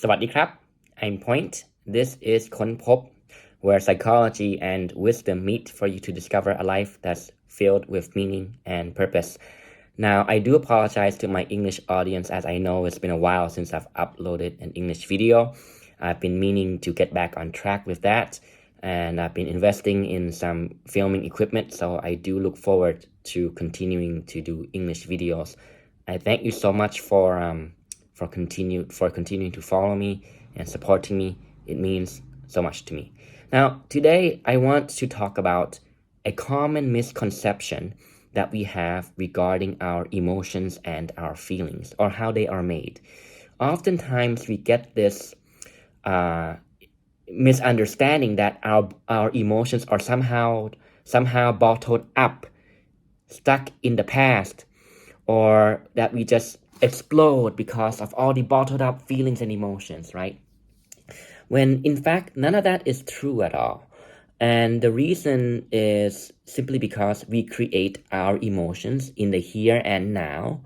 สวัสดีครับ I'm Point. This is ค้นพบ where psychology and wisdom meet for you to discover a life that's filled with meaning and purpose. Now, I do apologize to my English audience as I know it's been a while since I've uploaded an English video. I've been meaning to get back on track with that, and I've been investing in some filming equipment, so I do look forward to continuing to do English videos. I thank you so much for continuing to follow me and supporting me. It means so much to me. Now, today I want to talk about a common misconception that we have regarding our emotions and our feelings, or how they are made. Oftentimes we get this misunderstanding that our emotions are somehow bottled up, stuck in the past, or that we just explode because of all the bottled up feelings and emotions, right? When in fact, none of that is true at all. And the reason is simply because we create our emotions in the here and now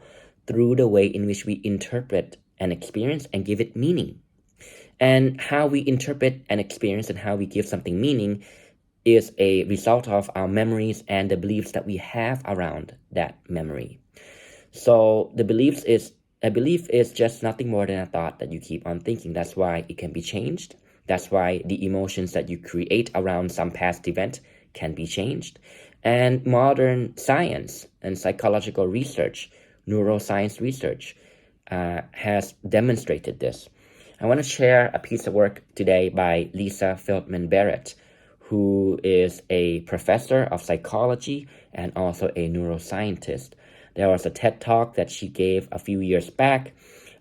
through the way in which we interpret an experience and give it meaning. And how we interpret an experience and how we give something meaning is a result of our memories and the beliefs that we have around that memory. So a belief is just nothing more than a thought that you keep on thinking. That's why it can be changed. That's why the emotions that you create around some past event can be changed. And modern science and psychological research, neuroscience research, has demonstrated this. I want to share a piece of work today by Lisa Feldman Barrett, who is a professor of psychology and also a neuroscientist. There was a TED Talk that she gave a few years back,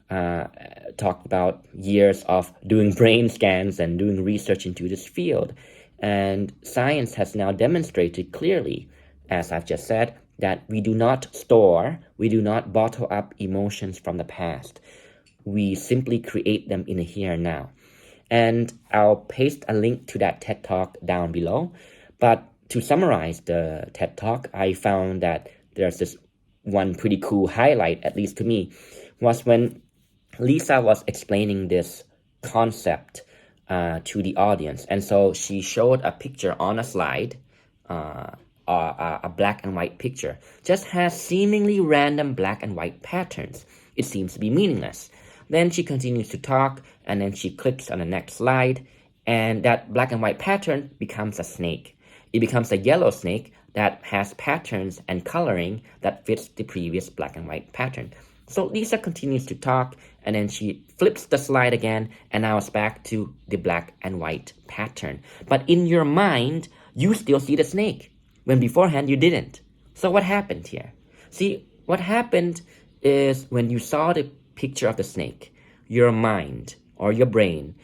talked about years of doing brain scans and doing research into this field. And science has now demonstrated clearly, as I've just said, that we do not bottle up emotions from the past. We simply create them in the here and now. And I'll paste a link to that TED Talk down below. But to summarize the TED Talk, I found that there's this one pretty cool highlight, at least to me, was when Lisa was explaining this concept to the audience. And so she showed a picture on a slide, a black and white picture, just has seemingly random black and white patterns. It seems to be meaningless. Then she continues to talk, and then she clicks on the next slide, and that black and white pattern becomes a snake. It becomes a yellow snake that has patterns and coloring that fits the previous black and white pattern. So Lisa continues to talk, and then she flips the slide again, and now it's back to the black and white pattern. But in your mind, you still see the snake, when beforehand you didn't. So what happened here? See, what happened is when you saw the picture of the snake, your mind or your brain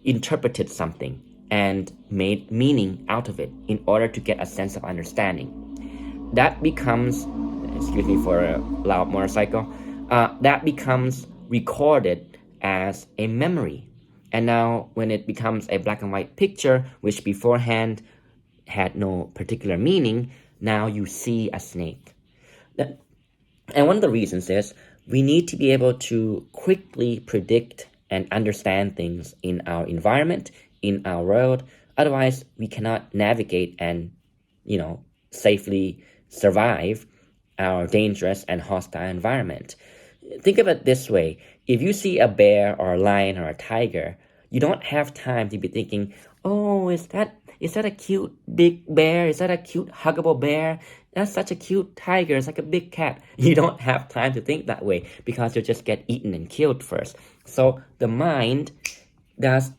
interpreted something and made meaning out of it in order to get a sense of understanding. That becomes, excuse me for a loud motorcycle, that becomes recorded as a memory. And now when it becomes a black and white picture, which beforehand had no particular meaning, now you see a snake. And one of the reasons is we need to be able to quickly predict and understand things in our environment, in our world. Otherwise, we cannot navigate and, safely survive our dangerous and hostile environment. Think of it this way. If you see a bear or a lion or a tiger, you don't have time to be thinking, oh, is that a cute big bear? Is that a cute huggable bear? That's such a cute tiger. It's like a big cat. You don't have time to think that way because you'll just get eaten and killed first. So the mind does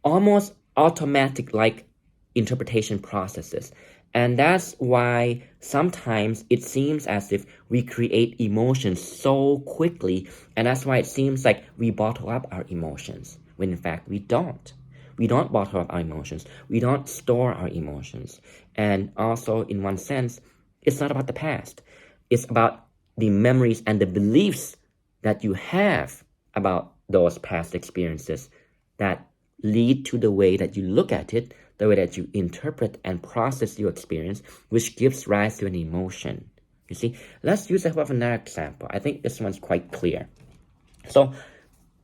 almost automatic like interpretation processes. And that's why sometimes it seems as if we create emotions so quickly. And that's why it seems like we bottle up our emotions, when in fact we don't. We don't bottle up our emotions. We don't store our emotions. And also, in one sense, it's not about the past. It's about the memories and the beliefs that you have about those past experiences that lead to the way that you look at it, the way that you interpret and process your experience, which gives rise to an emotion. You see, let's use another example. I think this one's quite clear. So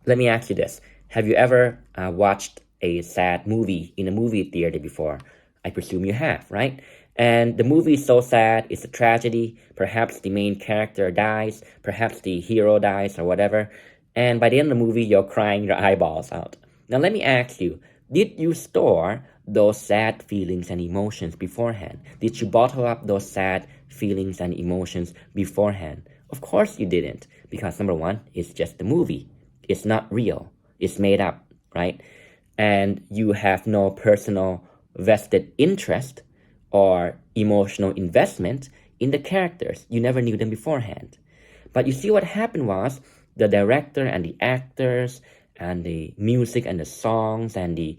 Let me ask you this. Have you ever watched a sad movie in a movie theater before? I presume you have, right? And the movie is so sad, it's a tragedy. Perhaps the main character dies, perhaps the hero dies, or whatever. And by the end of the movie, you're crying your eyeballs out. Now, let me ask you, did you store those sad feelings and emotions beforehand? Did you bottle up those sad feelings and emotions beforehand? Of course you didn't, because number one, it's just the movie. It's not real. It's made up, right? And you have no personal vested interest or emotional investment in the characters. You never knew them beforehand. But you see what happened was the director and the actors and the music and the songs and the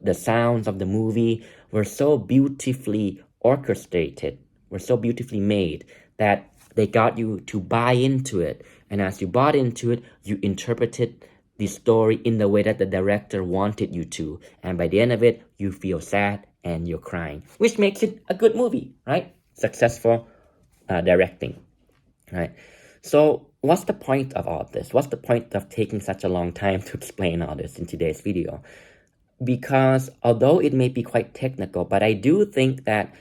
the sounds of the movie were so beautifully orchestrated, were so beautifully made that they got you to buy into it. And as you bought into it, you interpreted the story in the way that the director wanted you to. And by the end of it, you feel sad and you're crying, which makes it a good movie, right? Successful directing, right? So what's the point of all of this? What's the point of taking such a long time to explain all this in today's video? Because although it may be quite technical, but I do think that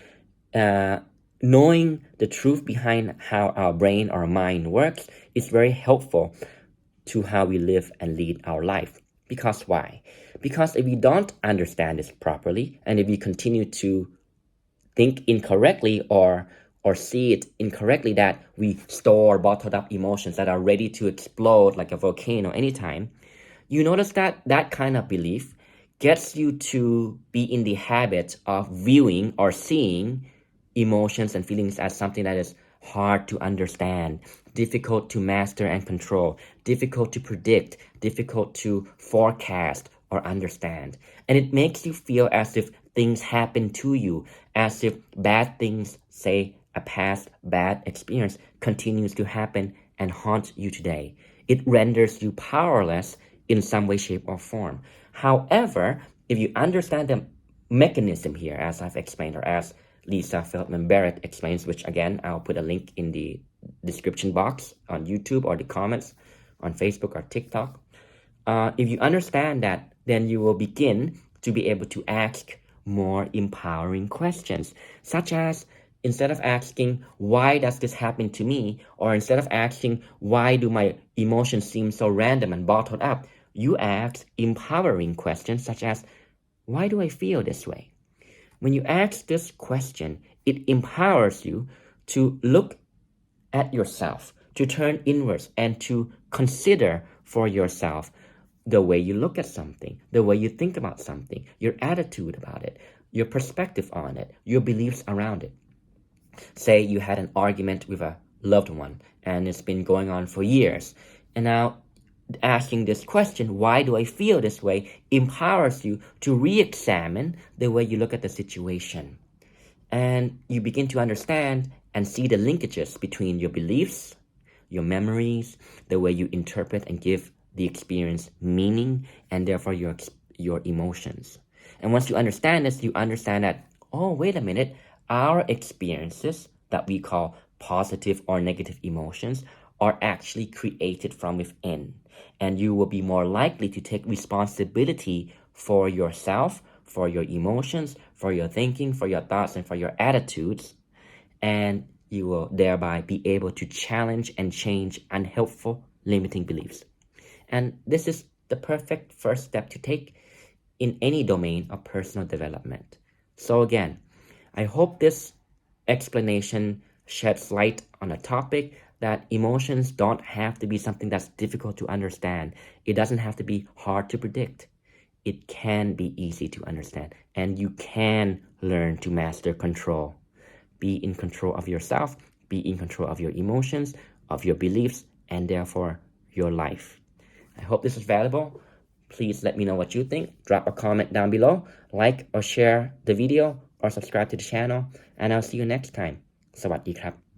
knowing the truth behind how our brain or mind works is very helpful to how we live and lead our life. Because why? Because if we don't understand this properly, and if we continue to think incorrectly or see it incorrectly, that we store bottled up emotions that are ready to explode like a volcano anytime, you notice that that kind of belief gets you to be in the habit of viewing or seeing emotions and feelings as something that is hard to understand, difficult to master and control, difficult to predict, difficult to forecast or understand. And it makes you feel as if things happen to you, as if bad things, say a past bad experience, continues to happen and haunt you today. It renders you powerless in some way, shape, or form. However, if you understand the mechanism here, as I've explained, or as Lisa Feldman Barrett explains, which again, I'll put a link in the description box on YouTube or the comments on Facebook or TikTok. If you understand that, then you will begin to be able to ask more empowering questions, such as instead of asking, why does this happen to me? Or instead of asking, why do my emotions seem so random and bottled up? You ask empowering questions such as, why do I feel this way? When you ask this question, it empowers you to look at yourself, to turn inwards and to consider for yourself the way you look at something, the way you think about something, your attitude about it, your perspective on it, your beliefs around it. Say you had an argument with a loved one and it's been going on for years. And now asking this question, why do I feel this way, empowers you to re-examine the way you look at the situation. And you begin to understand and see the linkages between your beliefs, your memories, the way you interpret and give the experience meaning, and therefore your emotions. And once you understand this, you understand that, oh, wait a minute, our experiences that we call positive or negative emotions are actually created from within. And you will be more likely to take responsibility for yourself, for your emotions, for your thinking, for your thoughts, and for your attitudes. And you will thereby be able to challenge and change unhelpful, limiting beliefs. And this is the perfect first step to take in any domain of personal development. So again, I hope this explanation sheds light on a topic that emotions don't have to be something that's difficult to understand. It doesn't have to be hard to predict. It can be easy to understand, and you can learn to master control. Be in control of yourself, be in control of your emotions, of your beliefs, and therefore your life. I hope this is valuable. Please let me know what you think. Drop a comment down below, like or share the video, or subscribe to the channel, and I'll see you next time. สวัสดีครับ